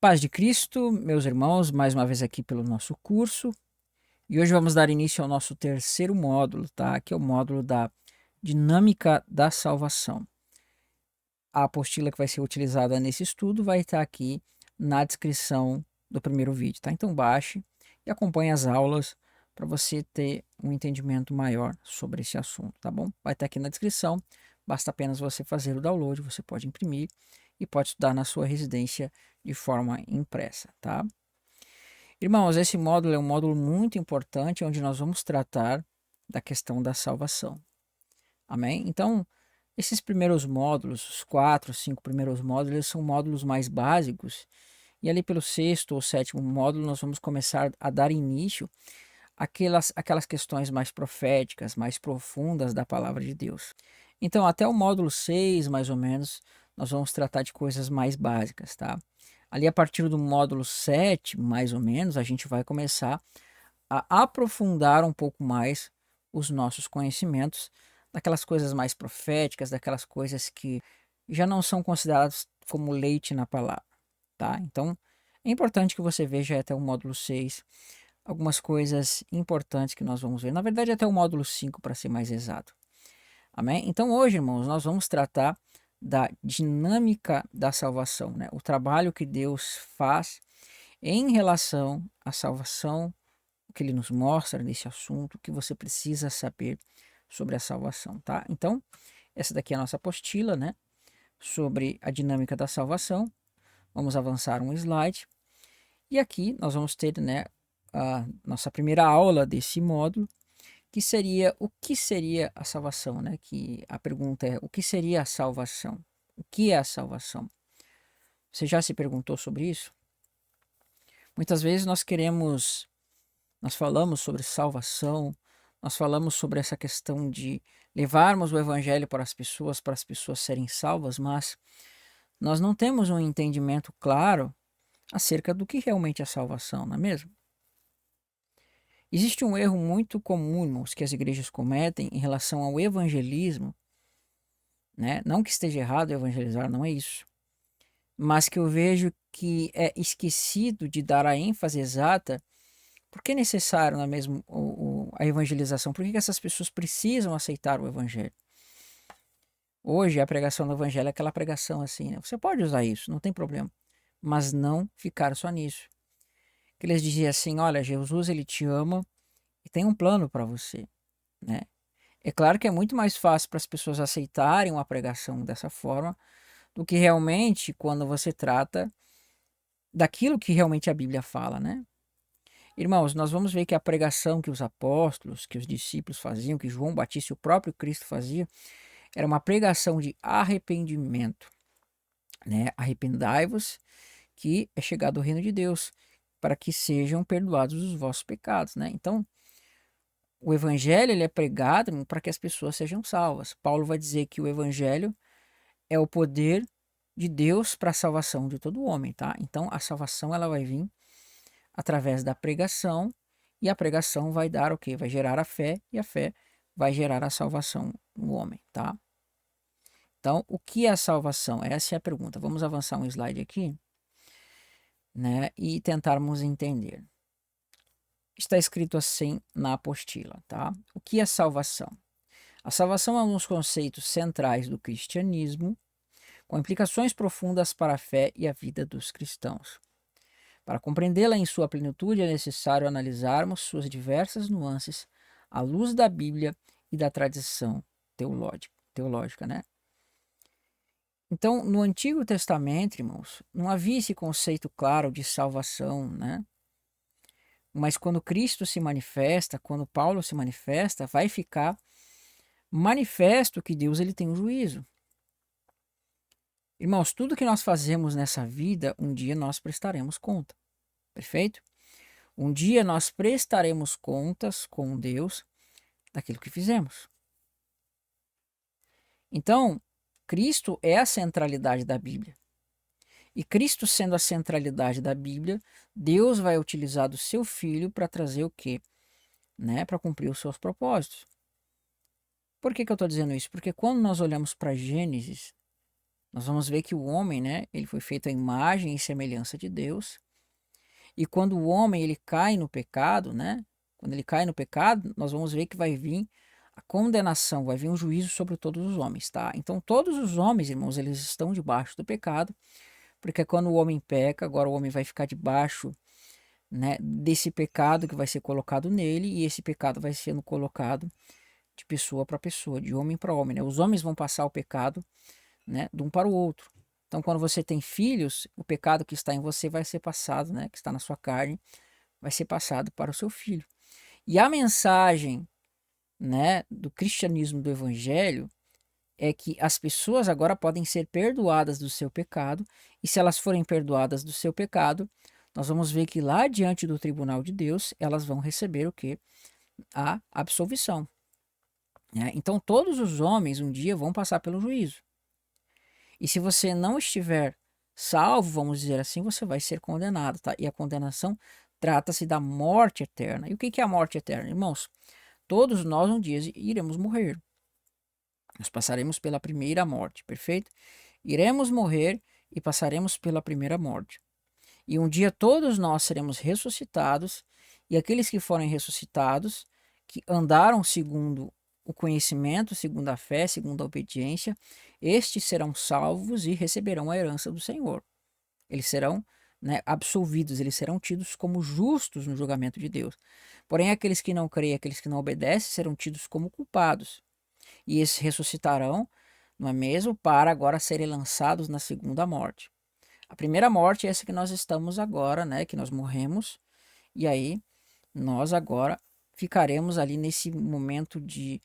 Paz de Cristo, meus irmãos, mais uma vez aqui pelo nosso curso. E hoje vamos dar início ao nosso terceiro módulo, tá? Que é o módulo da dinâmica da salvação. A apostila que vai ser utilizada nesse estudo vai estar aqui na descrição do primeiro vídeo, tá? Então baixe e acompanhe as aulas para você ter um entendimento maior sobre esse assunto, tá bom? Vai estar aqui na descrição, basta apenas você fazer o download, você pode imprimir e pode estudar na sua residência de forma impressa, tá? Irmãos, esse módulo é um módulo muito importante onde nós vamos tratar da questão da salvação. Amém? Então, esses primeiros módulos, os 4, 5 primeiros módulos, eles são módulos mais básicos. E ali pelo sexto ou sétimo módulo, nós vamos começar a dar início àquelas questões mais proféticas, mais profundas da palavra de Deus. Então, até o módulo 6, mais ou menos, nós vamos tratar de coisas mais básicas, tá? Ali a partir do módulo 7, mais ou menos, a gente vai começar a aprofundar um pouco mais os nossos conhecimentos daquelas coisas mais proféticas, daquelas coisas que já não são consideradas como leite na palavra, tá? Então, é importante que você veja até o módulo 6 algumas coisas importantes que nós vamos ver. Na verdade, até o módulo 5, para ser mais exato. Amém? Então, hoje, irmãos, nós vamos tratar da dinâmica da salvação, né? O trabalho que Deus faz em relação à salvação, o que ele nos mostra nesse assunto, o que você precisa saber sobre a salvação, tá? Então, essa daqui é a nossa apostila, né? Sobre a dinâmica da salvação. Vamos avançar um slide. E aqui nós vamos ter, né, a nossa primeira aula desse módulo, que seria o que seria a salvação, né? Que a pergunta é: o que seria a salvação? O que é a salvação? Você já se perguntou sobre isso? Muitas vezes nós falamos sobre salvação, nós falamos sobre essa questão de levarmos o evangelho para as pessoas serem salvas, mas nós não temos um entendimento claro acerca do que realmente é salvação, não é mesmo? Existe um erro muito comum, irmãos, que as igrejas cometem em relação ao evangelismo, né? Não que esteja errado evangelizar, não é isso. Mas que eu vejo que é esquecido de dar a ênfase exata. Por que é necessário, não é mesmo, a evangelização? Por que essas pessoas precisam aceitar o evangelho? Hoje, a pregação do evangelho é aquela pregação assim, né? Você pode usar isso, não tem problema. Mas não ficar só nisso. Que eles diziam assim: olha, Jesus, ele te ama e tem um plano para você, né? É claro que é muito mais fácil para as pessoas aceitarem uma pregação dessa forma do que realmente quando você trata daquilo que realmente a Bíblia fala, né? Irmãos, nós vamos ver que a pregação que os apóstolos, que os discípulos faziam, que João Batista e o próprio Cristo fazia, era uma pregação de arrependimento, né? Arrependai-vos, que é chegado o reino de Deus, para que sejam perdoados os vossos pecados, né? Então, o evangelho ele é pregado para que as pessoas sejam salvas. Paulo vai dizer que o evangelho é o poder de Deus para a salvação de todo homem, tá? Então, a salvação ela vai vir através da pregação, e a pregação vai dar o quê? Vai gerar a fé, e a fé vai gerar a salvação no homem, tá? Então, o que é a salvação? Essa é a pergunta. Vamos avançar um slide aqui, né, e tentarmos entender. Está escrito assim na apostila, tá? O que é salvação? A salvação é um dos conceitos centrais do cristianismo, com implicações profundas para a fé e a vida dos cristãos. Para compreendê-la em sua plenitude, é necessário analisarmos suas diversas nuances à luz da Bíblia e da tradição teológica, né? Então, no Antigo Testamento, irmãos, não havia esse conceito claro de salvação, né? Mas quando Cristo se manifesta, quando Paulo se manifesta, vai ficar manifesto que Deus ele tem um juízo. Irmãos, tudo que nós fazemos nessa vida, um dia nós prestaremos conta. Perfeito? Um dia nós prestaremos contas com Deus daquilo que fizemos. Então, Cristo é a centralidade da Bíblia. E Cristo sendo a centralidade da Bíblia, Deus vai utilizar do seu Filho para trazer o quê? Né? Para cumprir os seus propósitos. Por que eu estou dizendo isso? Porque quando nós olhamos para Gênesis, Nós vamos ver que o homem, né, ele foi feito à imagem e semelhança de Deus. E quando o homem ele cai no pecado, né? Quando ele cai no pecado, nós vamos ver que vai vir a condenação, vai vir um juízo sobre todos os homens, tá? Então todos os homens, irmãos, eles estão debaixo do pecado, porque quando o homem peca, agora o homem vai ficar debaixo, né, desse pecado que vai ser colocado nele, e esse pecado vai sendo colocado de pessoa para pessoa, de homem para homem, né? Os homens vão passar o pecado, né, de um para o outro. Então, quando você tem filhos, o pecado que está em você vai ser passado, né, que está na sua carne, vai ser passado para o seu filho. E a mensagem, né, do cristianismo, do evangelho, é que as pessoas agora podem ser perdoadas do seu pecado, e se elas forem perdoadas do seu pecado, nós vamos ver que lá diante do tribunal de Deus, elas vão receber o que? A absolvição. Né? Então, todos os homens um dia vão passar pelo juízo. E se você não estiver salvo, vamos dizer assim, você vai ser condenado, tá? E a condenação trata-se da morte eterna. E o que é a morte eterna, irmãos? Todos nós um dia iremos morrer. Nós passaremos pela primeira morte, perfeito? Iremos morrer e passaremos pela primeira morte. E um dia todos nós seremos ressuscitados, e aqueles que forem ressuscitados, que andaram segundo o conhecimento, segundo a fé, segundo a obediência, estes serão salvos e receberão a herança do Senhor. Eles serão, né, absolvidos, eles serão tidos como justos no julgamento de Deus. Porém, aqueles que não creem, aqueles que não obedecem, serão tidos como culpados. E esses ressuscitarão, não é mesmo, para agora serem lançados na segunda morte. A primeira morte é essa que nós estamos agora, né, que nós morremos, e aí nós agora ficaremos ali nesse momento de,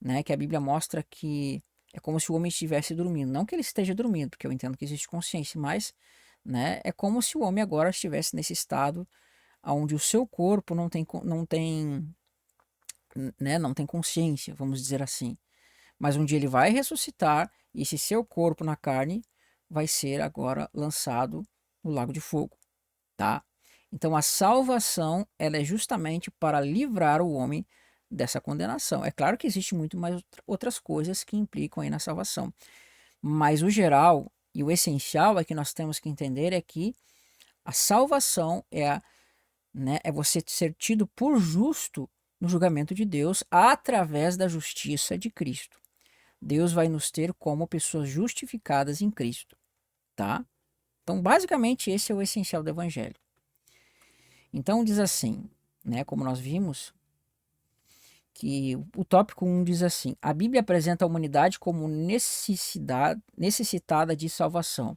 né, que a Bíblia mostra que é como se o homem estivesse dormindo. Não que ele esteja dormindo, porque eu entendo que existe consciência, mas, né, é como se o homem agora estivesse nesse estado onde o seu corpo não tem consciência, vamos dizer assim. Mas um dia ele vai ressuscitar e esse seu corpo na carne vai ser agora lançado no lago de fogo, tá? Então a salvação, ela é justamente para livrar o homem dessa condenação. É claro que existe muito mais outras coisas que implicam aí na salvação, mas o geral e o essencial é que nós temos que entender é que a salvação é você ser tido por justo no julgamento de Deus através da justiça de Cristo. Deus vai nos ter como pessoas justificadas em Cristo, tá? Então, basicamente, esse é o essencial do Evangelho. Então, diz assim, né, como nós vimos, que o tópico 1 diz assim: a Bíblia apresenta a humanidade como necessitada de salvação.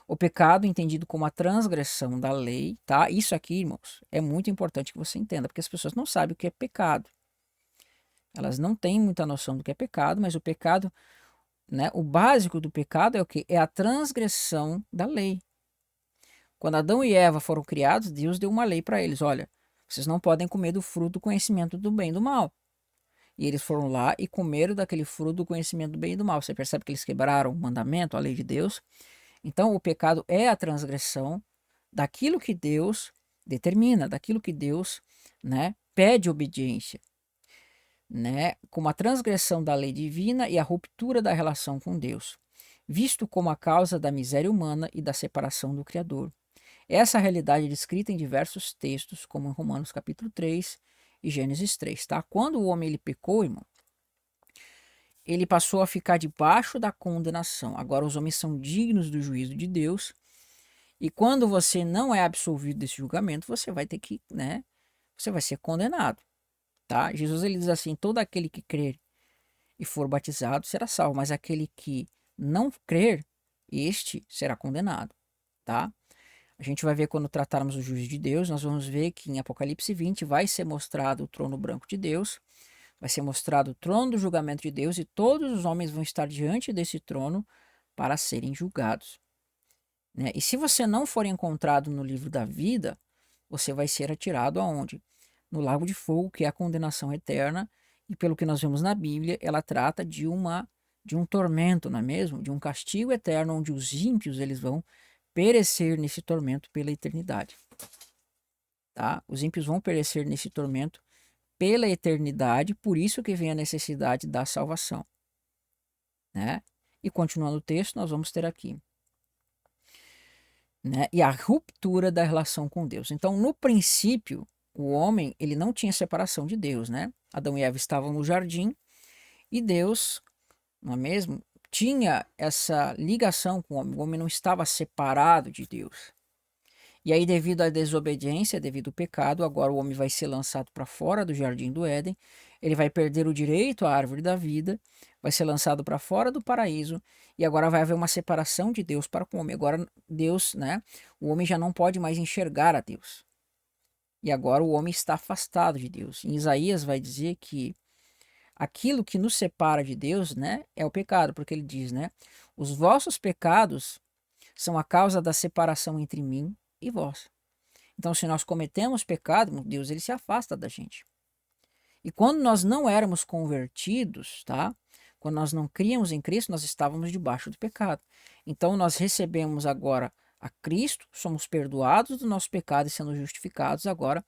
O pecado, entendido como a transgressão da lei, tá? Isso aqui, irmãos, é muito importante que você entenda, porque as pessoas não sabem o que é pecado. Elas não têm muita noção do que é pecado, mas o pecado, né, o básico do pecado é o que? É a transgressão da lei. Quando Adão e Eva foram criados, Deus deu uma lei para eles: olha, vocês não podem comer do fruto do conhecimento do bem e do mal. E eles foram lá e comeram daquele fruto do conhecimento do bem e do mal. Você percebe que eles quebraram o mandamento, a lei de Deus? Então, o pecado é a transgressão daquilo que Deus determina, daquilo que Deus, né, pede obediência, né, como a transgressão da lei divina e a ruptura da relação com Deus, visto como a causa da miséria humana e da separação do Criador. Essa realidade é descrita em diversos textos, como em Romanos capítulo 3 e Gênesis 3, tá? Quando o homem ele pecou, irmão, ele passou a ficar debaixo da condenação. Agora os homens são dignos do juízo de Deus. E quando você não é absolvido desse julgamento, você vai ter que, né? Você vai ser condenado, tá? Jesus ele diz assim: todo aquele que crer e for batizado será salvo, mas aquele que não crer, este será condenado, tá? A gente vai ver quando tratarmos o juízo de Deus, nós vamos ver que em Apocalipse 20 vai ser mostrado o trono branco de Deus, vai ser mostrado o trono do julgamento de Deus e todos os homens vão estar diante desse trono para serem julgados, né? E se você não for encontrado no livro da vida, você vai ser atirado aonde? No lago de fogo, que é a condenação eterna, e pelo que nós vemos na Bíblia, ela trata de um tormento, não é mesmo? De um castigo eterno onde os ímpios eles vão perecer nesse tormento pela eternidade, tá? Os ímpios vão perecer nesse tormento pela eternidade, por isso que vem a necessidade da salvação, né? E continuando o texto, nós vamos ter aqui, né? E a ruptura da relação com Deus. Então, no princípio, o homem, ele não tinha separação de Deus, né? Adão e Eva estavam no jardim e Deus, não é mesmo? Tinha essa ligação com o homem não estava separado de Deus. E aí, devido à desobediência, devido ao pecado, agora o homem vai ser lançado para fora do jardim do Éden, ele vai perder o direito à árvore da vida, vai ser lançado para fora do paraíso, e agora vai haver uma separação de Deus para com o homem. Agora, Deus, né? O homem já não pode mais enxergar a Deus. E agora o homem está afastado de Deus. Em Isaías vai dizer que aquilo que nos separa de Deus, né, é o pecado, porque ele diz, né, os vossos pecados são a causa da separação entre mim e vós. Então, se nós cometemos pecado, Deus ele se afasta da gente. E quando nós não éramos convertidos, tá? Quando nós não críamos em Cristo, nós estávamos debaixo do pecado. Então, nós recebemos agora a Cristo, somos perdoados do nosso pecado e sendo justificados agora.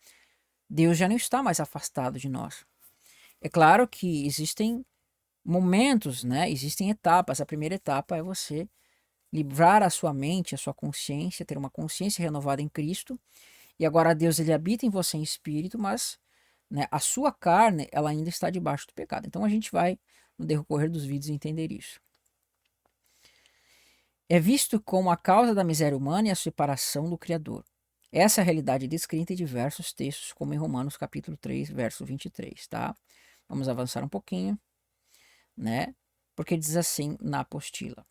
Deus já não está mais afastado de nós. É claro que existem momentos, né? Existem etapas. A primeira etapa é você livrar a sua mente, a sua consciência, ter uma consciência renovada em Cristo. E agora Deus ele habita em você em espírito, mas, né, a sua carne ela ainda está debaixo do pecado. Então a gente vai no decorrer dos vídeos entender isso. É visto como a causa da miséria humana e a separação do Criador. Essa é a realidade descrita em diversos textos, como em Romanos capítulo 3, verso 23, tá? Vamos avançar um pouquinho, né? Porque diz assim na apostila.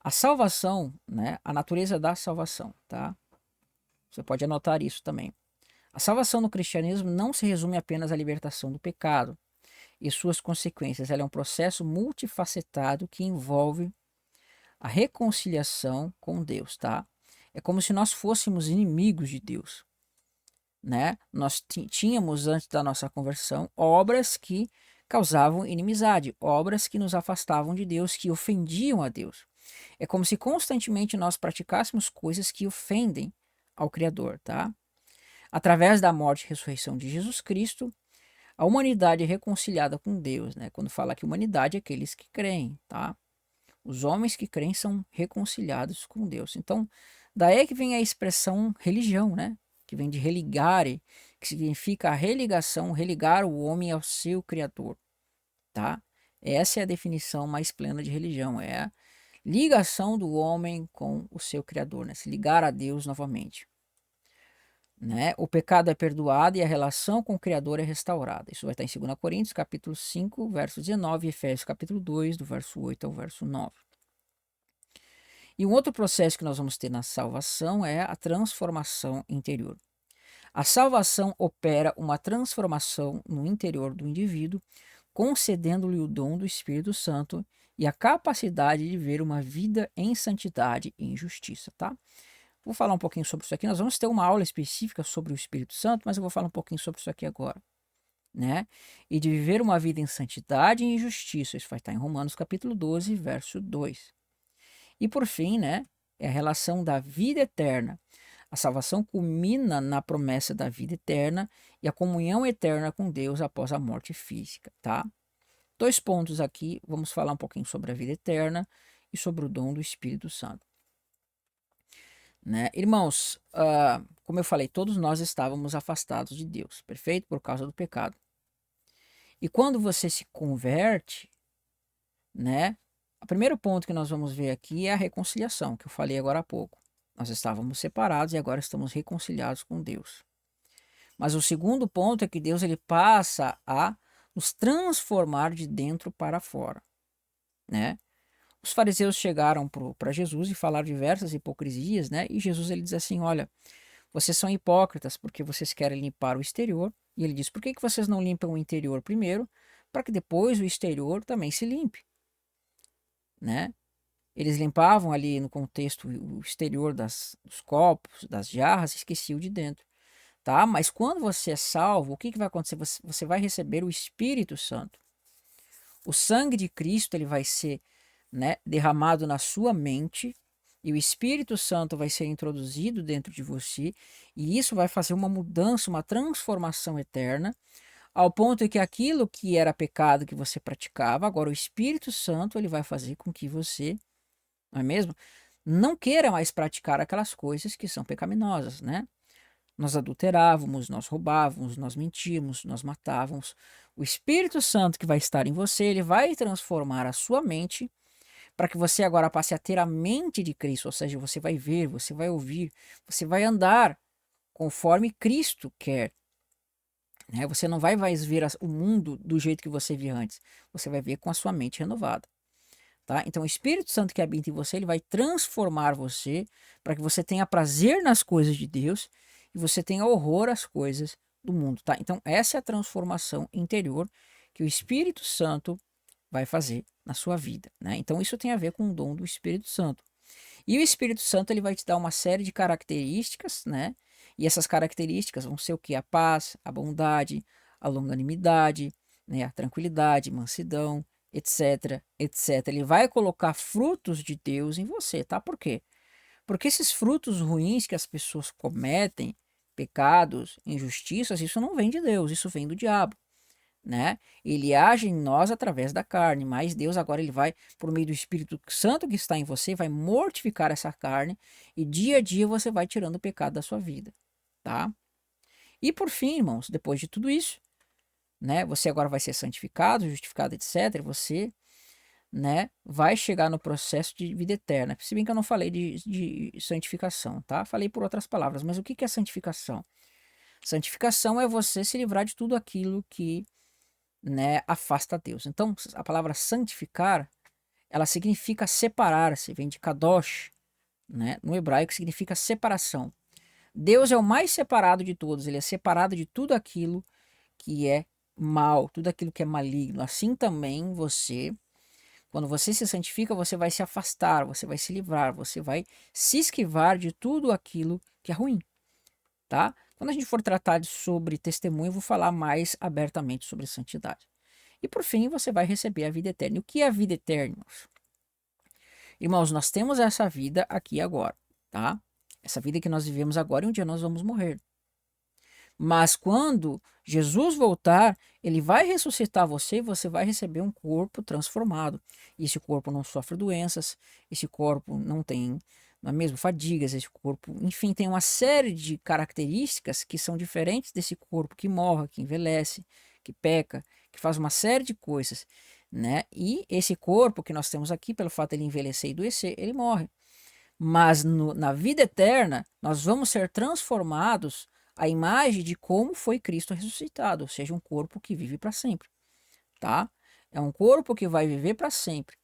A salvação, né? A natureza da salvação, tá? Você pode anotar isso também. A salvação no cristianismo não se resume apenas à libertação do pecado e suas consequências. Ela é um processo multifacetado que envolve a reconciliação com Deus, tá? É como se nós fôssemos inimigos de Deus, né? Nós tínhamos antes da nossa conversão obras que causavam inimizade, obras que nos afastavam de Deus, que ofendiam a Deus. É como se constantemente nós praticássemos coisas que ofendem ao Criador, tá? Através da morte e ressurreição de Jesus Cristo, a humanidade é reconciliada com Deus, né? Quando fala que humanidade é aqueles que creem, tá? Os homens que creem são reconciliados com Deus. Então, daí é que vem a expressão religião, né? Que vem de religare, que significa a religação, religar o homem ao seu Criador, tá? Essa é a definição mais plena de religião, é a ligação do homem com o seu Criador, né? Se ligar a Deus novamente. Né? O pecado é perdoado e a relação com o Criador é restaurada. Isso vai estar em 2 Coríntios, capítulo 5, verso 19, e Efésios, capítulo 2, do verso 8 ao verso 9. E um outro processo que nós vamos ter na salvação é a transformação interior. A salvação opera uma transformação no interior do indivíduo, concedendo-lhe o dom do Espírito Santo e a capacidade de ver uma vida em santidade e em justiça, tá? Vou falar um pouquinho sobre isso aqui. Nós vamos ter uma aula específica sobre o Espírito Santo, mas eu vou falar um pouquinho sobre isso aqui agora, né? E de viver uma vida em santidade e em justiça. Isso vai estar em Romanos capítulo 12, verso 2. E por fim, né, é a relação da vida eterna. A salvação culmina na promessa da vida eterna e a comunhão eterna com Deus após a morte física, tá? 2 pontos aqui, vamos falar um pouquinho sobre a vida eterna e sobre o dom do Espírito Santo. Né? Irmãos, como eu falei, todos nós estávamos afastados de Deus, perfeito? Por causa do pecado. E quando você se converte, né? O primeiro ponto que nós vamos ver aqui é a reconciliação, que eu falei agora há pouco. Nós estávamos separados e agora estamos reconciliados com Deus. Mas o segundo ponto é que Deus ele passa a nos transformar de dentro para fora, né? Os fariseus chegaram para Jesus e falaram diversas hipocrisias, né? E Jesus ele diz assim: olha, vocês são hipócritas porque vocês querem limpar o exterior. E ele diz: por que vocês não limpam o interior primeiro, para que depois o exterior também se limpe, né? Eles limpavam ali no contexto o exterior dos copos, das jarras, e esqueciam de dentro, tá? Mas quando você é salvo, o que vai acontecer? Você vai receber o Espírito Santo. O sangue de Cristo ele vai ser, né, derramado na sua mente e o Espírito Santo vai ser introduzido dentro de você e isso vai fazer uma mudança, uma transformação eterna, ao ponto que aquilo que era pecado que você praticava, agora o Espírito Santo ele vai fazer com que você, não é mesmo? Não queira mais praticar aquelas coisas que são pecaminosas, né? Nós adulterávamos, nós roubávamos, nós mentíamos, nós matávamos. O Espírito Santo que vai estar em você, ele vai transformar a sua mente para que você agora passe a ter a mente de Cristo, ou seja, você vai ver, você vai ouvir, você vai andar conforme Cristo quer. Né? Você não vai mais ver o mundo do jeito que você via antes, você vai ver com a sua mente renovada. Tá? Então, o Espírito Santo que habita em você, ele vai transformar você para que você tenha prazer nas coisas de Deus e você tenha horror às coisas do mundo. Tá? Então, essa é a transformação interior que o Espírito Santo vai fazer na sua vida. Né? Então, isso tem a ver com o dom do Espírito Santo. E o Espírito Santo ele vai te dar uma série de características, né? E essas características vão ser o que? A paz, a bondade, a longanimidade, né? A tranquilidade, mansidão, etc, etc. Ele vai colocar frutos de Deus em você, tá? Por quê? Porque esses frutos ruins que as pessoas cometem, pecados, injustiças, isso não vem de Deus, isso vem do diabo. Né? Ele age em nós através da carne, mas Deus agora ele vai, por meio do Espírito Santo que está em você, vai mortificar essa carne e dia a dia você vai tirando o pecado da sua vida, tá? E por fim, irmãos, depois de tudo isso, né, você agora vai ser santificado, justificado, etc. Você, né, vai chegar no processo de vida eterna. Se bem que eu não falei de santificação, tá? Falei por outras palavras, mas o que é santificação? Santificação é você se livrar de tudo aquilo que, né, afasta Deus. Então, a palavra santificar, ela significa separar-se, vem de kadosh, né? No hebraico significa separação. Deus é o mais separado de todos, ele é separado de tudo aquilo que é mal, tudo aquilo que é maligno. Assim também você, quando você se santifica, você vai se afastar, você vai se livrar, você vai se esquivar de tudo aquilo que é ruim, tá? Quando a gente for tratar sobre testemunho, eu vou falar mais abertamente sobre santidade. E por fim, você vai receber a vida eterna. E o que é a vida eterna, irmãos? Irmãos, nós temos essa vida aqui e agora, tá? Essa vida que nós vivemos agora e um dia nós vamos morrer. Mas quando Jesus voltar, ele vai ressuscitar você e você vai receber um corpo transformado. E esse corpo não sofre doenças, esse corpo não tem, não é mesmo, fadigas, esse corpo, enfim, tem uma série de características que são diferentes desse corpo que morre, que envelhece, que peca, que faz uma série de coisas, né? E esse corpo que nós temos aqui, pelo fato de ele envelhecer e adoecer, ele morre. Mas na vida eterna, nós vamos ser transformados à imagem de como foi Cristo ressuscitado, ou seja, um corpo que vive para sempre, tá? É um corpo que vai viver para sempre,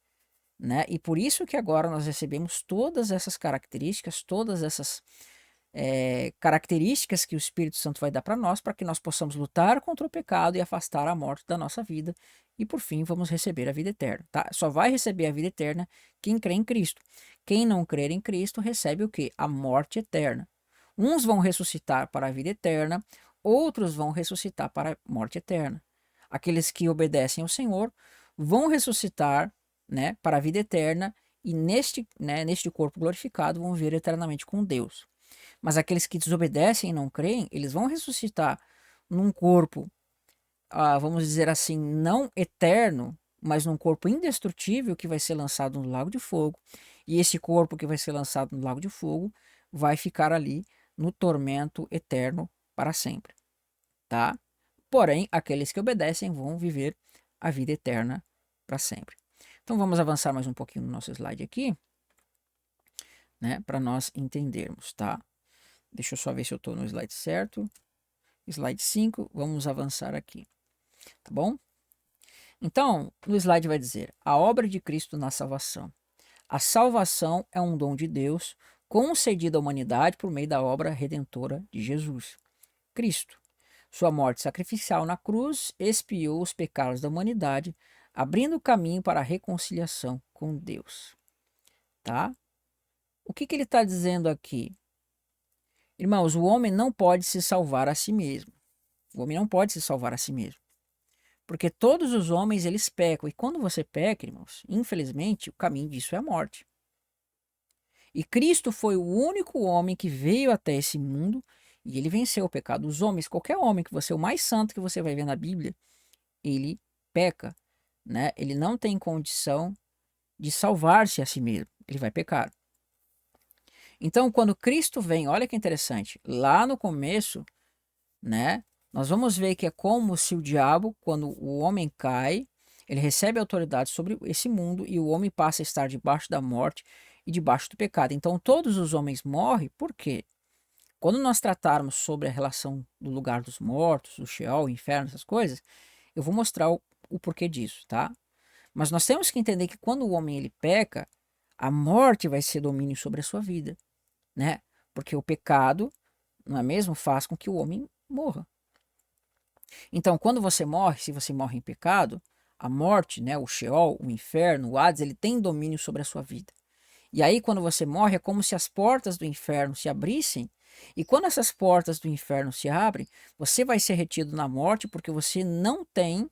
né? E por isso que agora nós recebemos todas essas características, todas essas características que o Espírito Santo vai dar para nós, para que nós possamos lutar contra o pecado e afastar a morte da nossa vida. E por fim, vamos receber a vida eterna, tá? Só vai receber a vida eterna quem crê em Cristo. Quem não crer em Cristo recebe o quê? A morte eterna. Uns vão ressuscitar para a vida eterna, outros vão ressuscitar para a morte eterna. Aqueles que obedecem ao Senhor vão ressuscitar, né, para a vida eterna e neste corpo glorificado vão viver eternamente com Deus. Mas aqueles que desobedecem e não creem, eles vão ressuscitar num corpo, vamos dizer assim, não eterno, mas num corpo indestrutível que vai ser lançado no lago de fogo. E esse corpo que vai ser lançado no lago de fogo vai ficar ali no tormento eterno para sempre, tá? Porém, aqueles que obedecem vão viver a vida eterna para sempre. Então vamos avançar mais um pouquinho no nosso slide aqui, né, para nós entendermos, tá? Deixa eu só ver se eu estou no slide certo. Slide 5, vamos avançar aqui, tá bom? Então, no slide vai dizer, a obra de Cristo na salvação. A salvação é um dom de Deus concedido à humanidade por meio da obra redentora de Jesus. Cristo, sua morte sacrificial na cruz, expiou os pecados da humanidade, abrindo o caminho para a reconciliação com Deus. Tá? O que ele está dizendo aqui? Irmãos, o homem não pode se salvar a si mesmo. O homem não pode se salvar a si mesmo. Porque todos os homens, eles pecam. E quando você peca, irmãos, infelizmente, o caminho disso é a morte. E Cristo foi o único homem que veio até esse mundo E ele venceu o pecado. Os homens, qualquer homem que você, o mais santo que você vai ver na Bíblia, ele peca, né? Ele não tem condição de salvar-se a si mesmo. Ele vai pecar. Então, quando Cristo vem, olha que interessante, lá no começo, né? Nós vamos ver que é como se o diabo, quando o homem cai, ele recebe autoridade sobre esse mundo e o homem passa a estar debaixo da morte e debaixo do pecado. Então, todos os homens morrem, por quê? Quando nós tratarmos sobre a relação do lugar dos mortos, do Sheol, o inferno, essas coisas, eu vou mostrar o porquê disso, tá? Mas nós temos que entender que quando o homem ele peca, a morte vai ser domínio sobre a sua vida, né? Porque o pecado, não é mesmo, faz com que o homem morra. Então, quando você morre, se você morre em pecado, a morte, né, o Sheol, o inferno, o Hades, ele tem domínio sobre a sua vida. E aí, quando você morre, é como se as portas do inferno se abrissem. E quando essas portas do inferno se abrem, você vai ser retido na morte, porque você não tem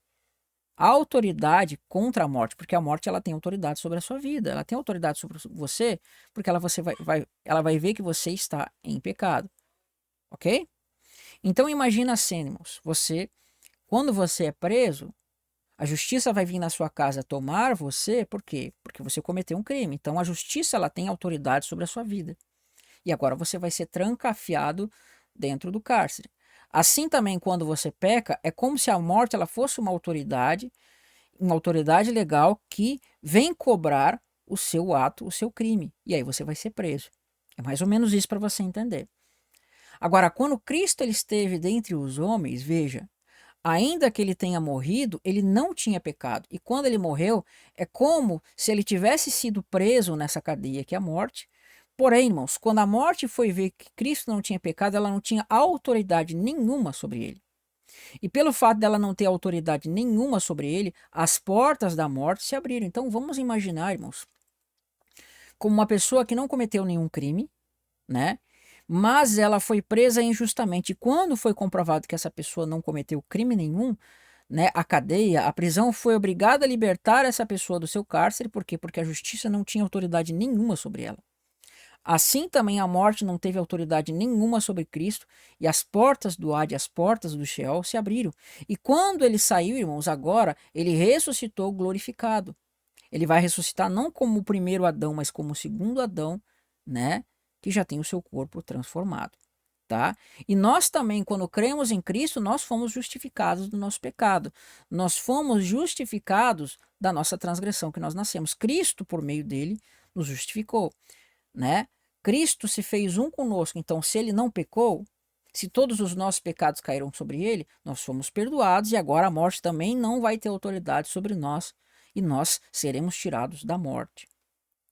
autoridade contra a morte, porque a morte ela tem autoridade sobre a sua vida, ela tem autoridade sobre você, porque ela vai ver que você está em pecado, ok? Então imagina assim, irmãos, quando você é preso, a justiça vai vir na sua casa tomar você, por quê? Porque você cometeu um crime. Então a justiça ela tem autoridade sobre a sua vida. E agora você vai ser trancafiado dentro do cárcere. Assim também quando você peca, é como se a morte ela fosse uma autoridade legal que vem cobrar o seu ato, o seu crime. E aí você vai ser preso. É mais ou menos isso para você entender. Agora, quando Cristo ele esteve dentre os homens, veja, ainda que ele tenha morrido, ele não tinha pecado. E quando ele morreu, é como se ele tivesse sido preso nessa cadeia que é a morte. Porém, irmãos, quando a morte foi ver que Cristo não tinha pecado, ela não tinha autoridade nenhuma sobre ele. E pelo fato dela não ter autoridade nenhuma sobre ele, as portas da morte se abriram. Então vamos imaginar, irmãos, como uma pessoa que não cometeu nenhum crime, né? Mas ela foi presa injustamente. E quando foi comprovado que essa pessoa não cometeu crime nenhum, né, a cadeia, a prisão foi obrigada a libertar essa pessoa do seu cárcere. Por quê? Porque a justiça não tinha autoridade nenhuma sobre ela. Assim também a morte não teve autoridade nenhuma sobre Cristo, e as portas do Hades, as portas do Sheol se abriram. E quando ele saiu, irmãos, agora ele ressuscitou glorificado. Ele vai ressuscitar não como o primeiro Adão, mas como o segundo Adão, né, que já tem o seu corpo transformado, tá? E nós também, quando cremos em Cristo, nós fomos justificados do nosso pecado. Nós fomos justificados da nossa transgressão que nós nascemos. Cristo, por meio dele, nos justificou, né? Cristo se fez um conosco, então se ele não pecou, se todos os nossos pecados caíram sobre ele, nós fomos perdoados e agora a morte também não vai ter autoridade sobre nós e nós seremos tirados da morte,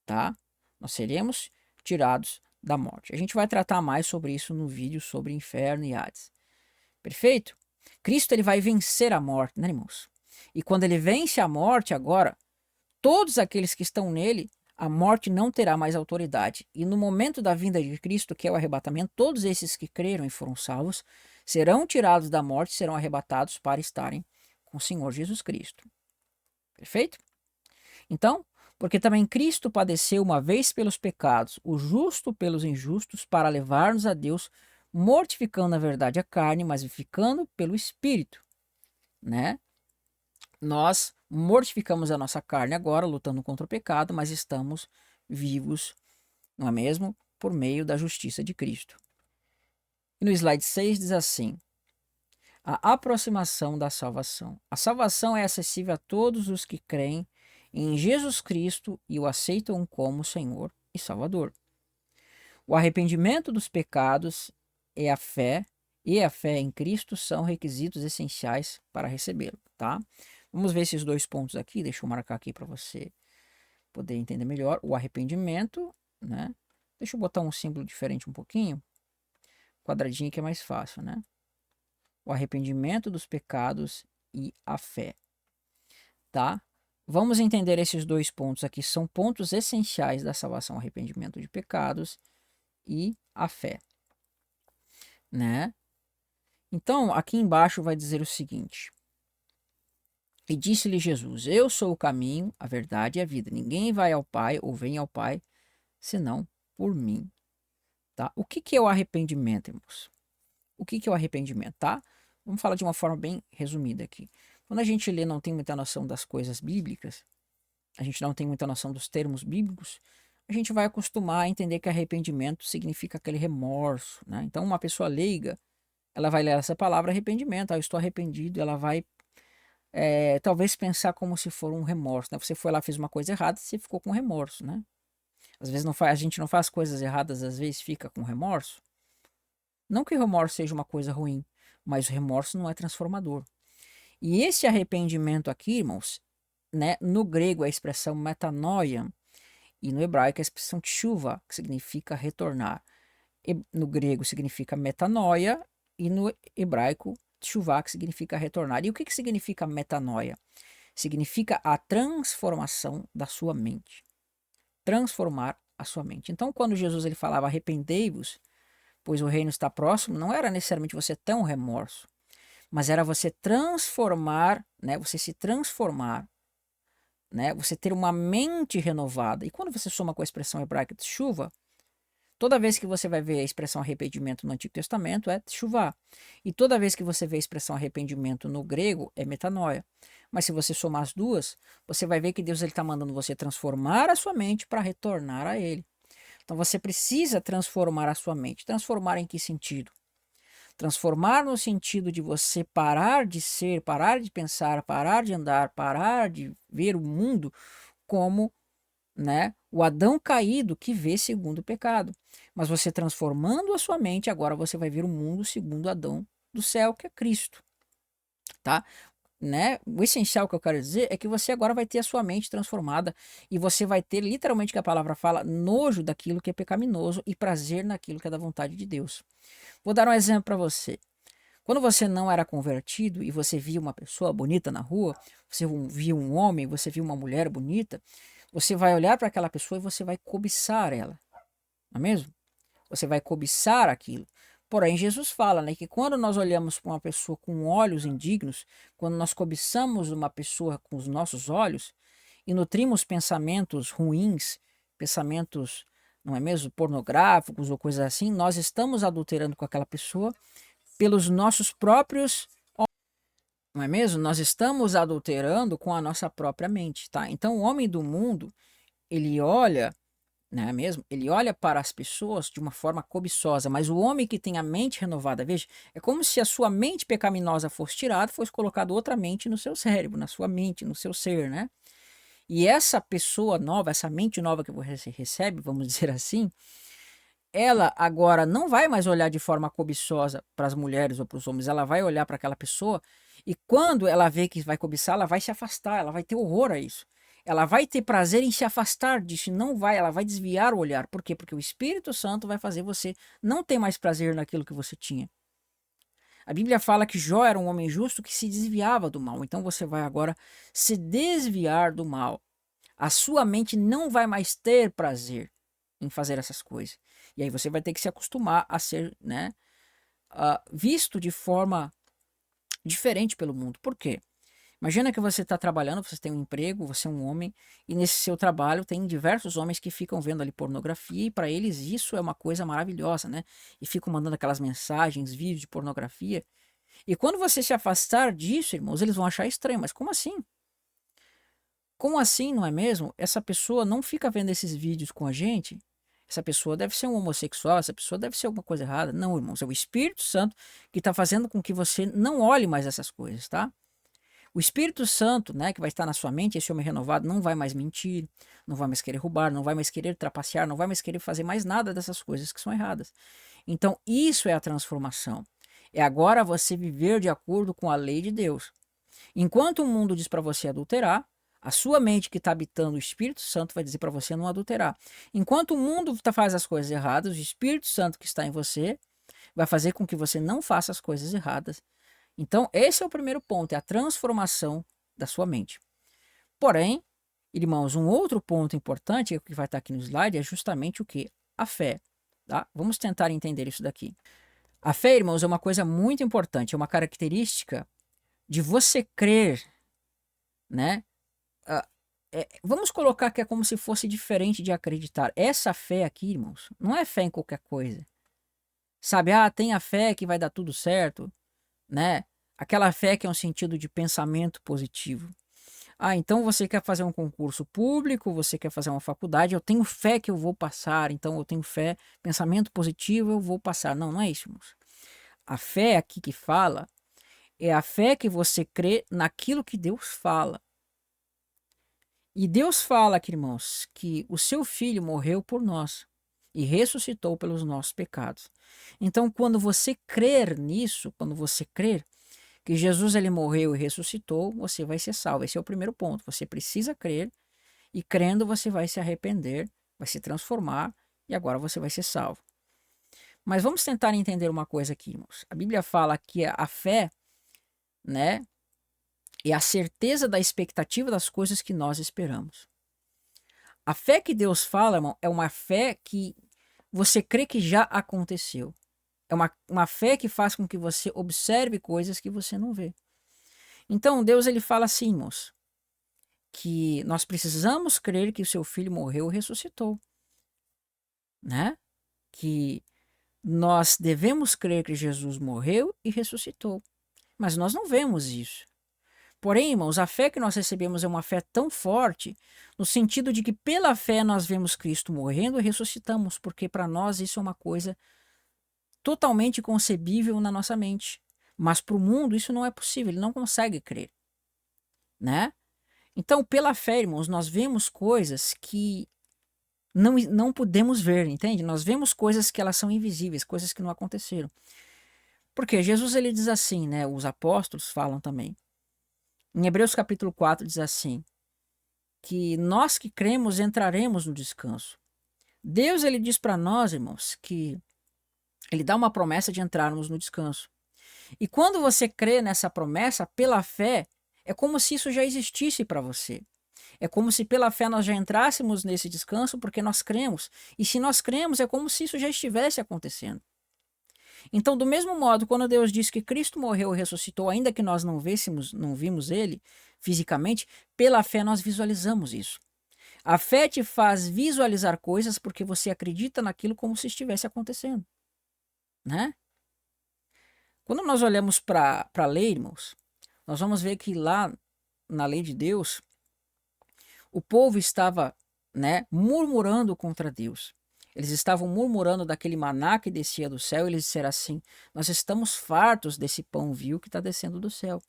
tá? Nós seremos tirados da morte. A gente vai tratar mais sobre isso no vídeo sobre inferno e Hades. Perfeito? Cristo ele vai vencer a morte, né, irmãos? E quando ele vence a morte agora, todos aqueles que estão nele, a morte não terá mais autoridade. E no momento da vinda de Cristo, que é o arrebatamento, todos esses que creram e foram salvos serão tirados da morte, serão arrebatados para estarem com o Senhor Jesus Cristo. Perfeito? Então, porque também Cristo padeceu uma vez pelos pecados, o justo pelos injustos, para levar-nos a Deus, mortificando na verdade a carne, mas vivificando pelo Espírito, né? Nós mortificamos a nossa carne agora, lutando contra o pecado, mas estamos vivos, não é mesmo? Por meio da justiça de Cristo. E no slide 6 diz assim: a aproximação da salvação. A salvação é acessível a todos os que creem em Jesus Cristo e o aceitam como Senhor e Salvador. O arrependimento dos pecados é a fé e a fé em Cristo são requisitos essenciais para recebê-lo, tá? Vamos ver esses dois pontos aqui, deixa eu marcar aqui para você poder entender melhor. O arrependimento, né? Deixa eu botar um símbolo diferente um pouquinho, quadradinho que é mais fácil, né? O arrependimento dos pecados e a fé, tá? Vamos entender esses dois pontos aqui, são pontos essenciais da salvação, arrependimento de pecados e a fé, né? Então, aqui embaixo vai dizer o seguinte: e disse-lhe Jesus: eu sou o caminho, a verdade e a vida. Ninguém vai ao Pai ou vem ao Pai senão por mim, tá? O que é o arrependimento, irmãos? o que que é o arrependimento, tá? Vamos falar de uma forma bem resumida aqui. Quando a gente lê, não tem muita noção das coisas bíblicas, a gente não tem muita noção dos termos bíblicos, a gente vai acostumar a entender que arrependimento significa aquele remorso, né? Então, uma pessoa leiga, ela vai ler essa palavra arrependimento, eu estou arrependido, ela vai talvez pensar como se for um remorso, né? Você foi lá, fez uma coisa errada, você ficou com remorso, né? Às vezes a gente não faz coisas erradas, às vezes fica com remorso. Não que o remorso seja uma coisa ruim, mas o remorso não é transformador. E esse arrependimento aqui, irmãos, né, no grego é a expressão metanoia e no hebraico é a expressão tshuva, que significa retornar. No grego significa metanoia e no hebraico tshuva, que significa retornar. E o que, que significa metanoia? Significa a transformação da sua mente. Transformar a sua mente. Então, quando Jesus ele falava arrependei-vos, pois o reino está próximo, não era necessariamente você ter um remorso, mas era você transformar, né? Você se transformar, né? Você ter uma mente renovada. E quando você soma com a expressão hebraica de chuva, toda vez que você vai ver a expressão arrependimento no Antigo Testamento é tshuva. E toda vez que você vê a expressão arrependimento no grego é metanoia. Mas se você somar as duas, você vai ver que Deus está mandando você transformar a sua mente para retornar a Ele. Então você precisa transformar a sua mente. Transformar em que sentido? Transformar no sentido de você parar de ser, parar de pensar, parar de andar, parar de ver o mundo como, né, o Adão caído que vê segundo o pecado. Mas você transformando a sua mente, agora você vai ver o mundo segundo Adão do céu, que é Cristo, tá? Né? O essencial que eu quero dizer é que você agora vai ter a sua mente transformada e você vai ter literalmente que a palavra fala nojo daquilo que é pecaminoso e prazer naquilo que é da vontade de Deus. Vou dar um exemplo para você. Quando você não era convertido e você via uma pessoa bonita na rua, você via um homem, você via uma mulher bonita, você vai olhar para aquela pessoa e você vai cobiçar ela, não é mesmo? Você vai cobiçar aquilo. Porém, Jesus fala, né, que quando nós olhamos para uma pessoa com olhos indignos, quando nós cobiçamos uma pessoa com os nossos olhos e nutrimos pensamentos ruins, pensamentos, não é mesmo, pornográficos ou coisas assim, nós estamos adulterando com aquela pessoa pelos nossos próprios, não é mesmo? Nós estamos adulterando com a nossa própria mente, tá? Então, o homem do mundo, ele olha, não é mesmo? Ele olha para as pessoas de uma forma cobiçosa, mas o homem que tem a mente renovada, veja, é como se a sua mente pecaminosa fosse tirada, fosse colocado outra mente no seu cérebro, na sua mente, no seu ser, né? E essa pessoa nova, essa mente nova que você recebe, vamos dizer assim, ela agora não vai mais olhar de forma cobiçosa para as mulheres ou para os homens, ela vai olhar para aquela pessoa e quando ela vê que vai cobiçar, ela vai se afastar, ela vai ter horror a isso. Ela vai ter prazer em se afastar disso, e não vai, ela vai desviar o olhar. Por quê? Porque o Espírito Santo vai fazer você não ter mais prazer naquilo que você tinha. A Bíblia fala que Jó era um homem justo que se desviava do mal. Então você vai agora se desviar do mal. A sua mente não vai mais ter prazer em fazer essas coisas. E aí você vai ter que se acostumar a ser, né, visto de forma diferente pelo mundo. Por quê? Imagina que você está trabalhando, você tem um emprego, você é um homem, e nesse seu trabalho tem diversos homens que ficam vendo ali pornografia, e para eles isso é uma coisa maravilhosa, né? E ficam mandando aquelas mensagens, vídeos de pornografia. E quando você se afastar disso, irmãos, eles vão achar estranho. Mas como assim? Como assim, não é mesmo? Essa pessoa não fica vendo esses vídeos com a gente. Essa pessoa deve ser um homossexual, essa pessoa deve ser alguma coisa errada. Não, irmãos, é o Espírito Santo que está fazendo com que você não olhe mais essas coisas, tá? O Espírito Santo, né, que vai estar na sua mente, esse homem renovado, não vai mais mentir, não vai mais querer roubar, não vai mais querer trapacear, não vai mais querer fazer mais nada dessas coisas que são erradas. Então, isso é a transformação. É agora você viver de acordo com a lei de Deus. Enquanto o mundo diz para você adulterar, a sua mente que está habitando o Espírito Santo vai dizer para você não adulterar. Enquanto o mundo faz as coisas erradas, o Espírito Santo que está em você vai fazer com que você não faça as coisas erradas. Então, esse é o primeiro ponto, é a transformação da sua mente. Porém, irmãos, um outro ponto importante que vai estar aqui no slide é justamente o que? A fé. Tá? Vamos tentar entender isso daqui. A fé, irmãos, é uma coisa muito importante, é uma característica de você crer, né? Vamos colocar que é como se fosse diferente de acreditar. Essa fé aqui, irmãos, não é fé em qualquer coisa. Sabe, tenha fé que vai dar tudo certo, né? Aquela fé que é um sentido de pensamento positivo. Então você quer fazer um concurso público, você quer fazer uma faculdade, eu tenho fé que eu vou passar, então eu tenho fé, pensamento positivo, eu vou passar. Não, não é isso, irmãos. A fé aqui que fala é a fé que você crê naquilo que Deus fala. E Deus fala aqui, irmãos, que o seu filho morreu por nós e ressuscitou pelos nossos pecados. Então, quando você crer nisso, quando você crer que Jesus ele morreu e ressuscitou, você vai ser salvo. Esse é o primeiro ponto. Você precisa crer e crendo você vai se arrepender, vai se transformar e agora você vai ser salvo. Mas vamos tentar entender uma coisa aqui, irmãos. A Bíblia fala que a fé, né, é a certeza da expectativa das coisas que nós esperamos. A fé que Deus fala, irmão, é uma fé que você crê que já aconteceu. É uma fé que faz com que você observe coisas que você não vê. Então, Deus ele fala assim, irmãos, que nós precisamos crer que o seu filho morreu e ressuscitou, né? Que nós devemos crer que Jesus morreu e ressuscitou. Mas nós não vemos isso. Porém, irmãos, a fé que nós recebemos é uma fé tão forte, no sentido de que pela fé nós vemos Cristo morrendo e ressuscitamos, porque para nós isso é uma coisa totalmente concebível na nossa mente. Mas para o mundo isso não é possível, ele não consegue crer, né? Então, pela fé, irmãos, nós vemos coisas que não podemos ver, entende? Nós vemos coisas que elas são invisíveis, coisas que não aconteceram. Porque Jesus ele diz assim, né? Os apóstolos falam também. Em Hebreus capítulo 4 diz assim, que nós que cremos entraremos no descanso. Deus ele diz para nós, irmãos, que ele dá uma promessa de entrarmos no descanso. E quando você crê nessa promessa, pela fé, é como se isso já existisse para você. É como se pela fé nós já entrássemos nesse descanso porque nós cremos. E se nós cremos, é como se isso já estivesse acontecendo. Então, do mesmo modo, quando Deus diz que Cristo morreu e ressuscitou, ainda que nós não vimos ele fisicamente, pela fé nós visualizamos isso. A fé te faz visualizar coisas porque você acredita naquilo como se estivesse acontecendo, né? Quando nós olhamos para a lei, irmãos, nós vamos ver que lá na lei de Deus, o povo estava, né, murmurando contra Deus. Eles estavam murmurando daquele maná que descia do céu, e eles disseram assim: nós estamos fartos desse pão vil que está descendo do céu.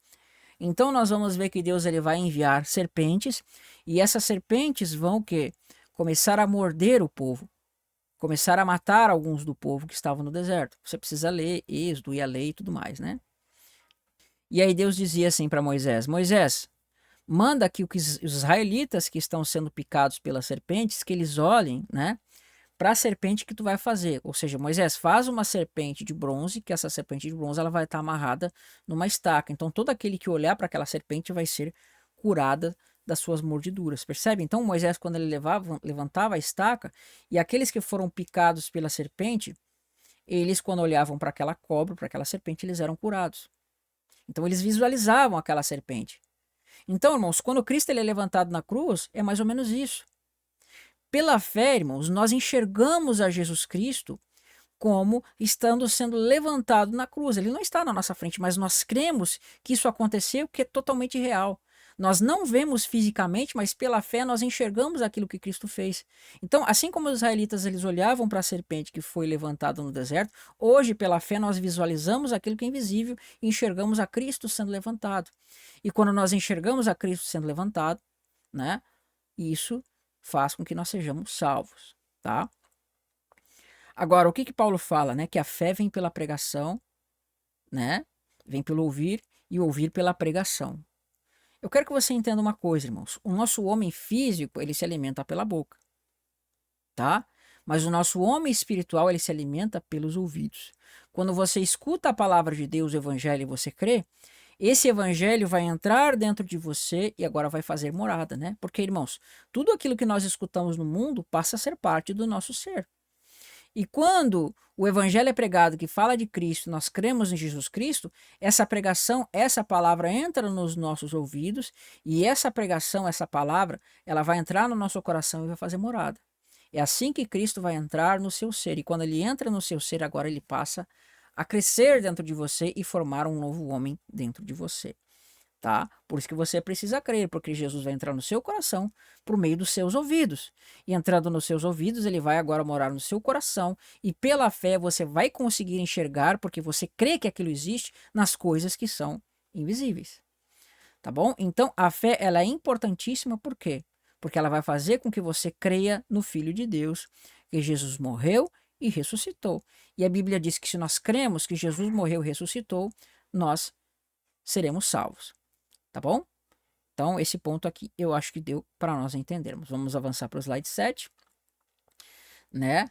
Então nós vamos ver que Deus ele vai enviar serpentes, e essas serpentes vão que começar a morder o povo, começar a matar alguns do povo que estavam no deserto. Você precisa ler Êxodo e a lei e tudo mais, né? E aí Deus dizia assim para Moisés: Moisés, manda que os israelitas que estão sendo picados pelas serpentes, que eles olhem, né, para a serpente que tu vai fazer. Ou seja, Moisés, faz uma serpente de bronze, que essa serpente de bronze ela vai estar amarrada numa estaca. Então todo aquele que olhar para aquela serpente vai ser curada das suas mordiduras. Percebe? Então Moisés, quando ele levantava a estaca, e aqueles que foram picados pela serpente, eles quando olhavam para aquela cobra, para aquela serpente, eles eram curados. Então eles visualizavam aquela serpente. Então, irmãos, quando Cristo ele é levantado na cruz, é mais ou menos isso. Pela fé, irmãos, nós enxergamos a Jesus Cristo como estando sendo levantado na cruz. Ele não está na nossa frente, mas nós cremos que isso aconteceu, que é totalmente real. Nós não vemos fisicamente, mas pela fé nós enxergamos aquilo que Cristo fez. Então, assim como os israelitas eles olhavam para a serpente que foi levantada no deserto, hoje pela fé nós visualizamos aquilo que é invisível e enxergamos a Cristo sendo levantado. E quando nós enxergamos a Cristo sendo levantado, né, isso faz com que nós sejamos salvos, tá? Agora, o que Paulo fala, né? Que a fé vem pela pregação, né? Vem pelo ouvir e ouvir pela pregação. Eu quero que você entenda uma coisa, irmãos. O nosso homem físico, ele se alimenta pela boca, tá? Mas o nosso homem espiritual, ele se alimenta pelos ouvidos. Quando você escuta a palavra de Deus, o evangelho, e você crê, esse evangelho vai entrar dentro de você e agora vai fazer morada, né? Porque, irmãos, tudo aquilo que nós escutamos no mundo passa a ser parte do nosso ser. E quando o evangelho é pregado que fala de Cristo, nós cremos em Jesus Cristo, essa pregação, essa palavra entra nos nossos ouvidos e essa pregação, essa palavra, ela vai entrar no nosso coração e vai fazer morada. É assim que Cristo vai entrar no seu ser. E quando ele entra no seu ser, agora ele passa a crescer dentro de você e formar um novo homem dentro de você. Tá? Por isso que você precisa crer, porque Jesus vai entrar no seu coração por meio dos seus ouvidos. E entrando nos seus ouvidos, ele vai agora morar no seu coração. E pela fé você vai conseguir enxergar, porque você crê que aquilo existe, nas coisas que são invisíveis. Tá bom? Então a fé ela é importantíssima, por quê? Porque ela vai fazer com que você creia no Filho de Deus, que Jesus morreu e ressuscitou. E a Bíblia diz que se nós cremos que Jesus morreu e ressuscitou, nós seremos salvos. Tá bom? Então, esse ponto aqui eu acho que deu para nós entendermos. Vamos avançar para o slide 7, né?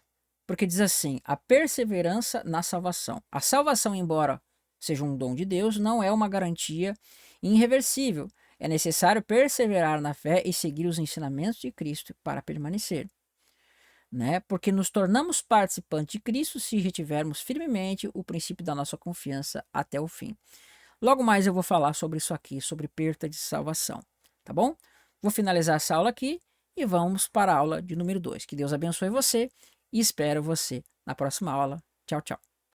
Porque diz assim: a perseverança na salvação. A salvação, embora seja um dom de Deus, não é uma garantia irreversível. É necessário perseverar na fé e seguir os ensinamentos de Cristo para permanecer. Né? Porque nos tornamos participantes de Cristo se retivermos firmemente o princípio da nossa confiança até o fim. Logo mais eu vou falar sobre isso aqui, sobre perda de salvação, tá bom? Vou finalizar essa aula aqui e vamos para a aula de número 2. Que Deus abençoe você e espero você na próxima aula. Tchau, tchau.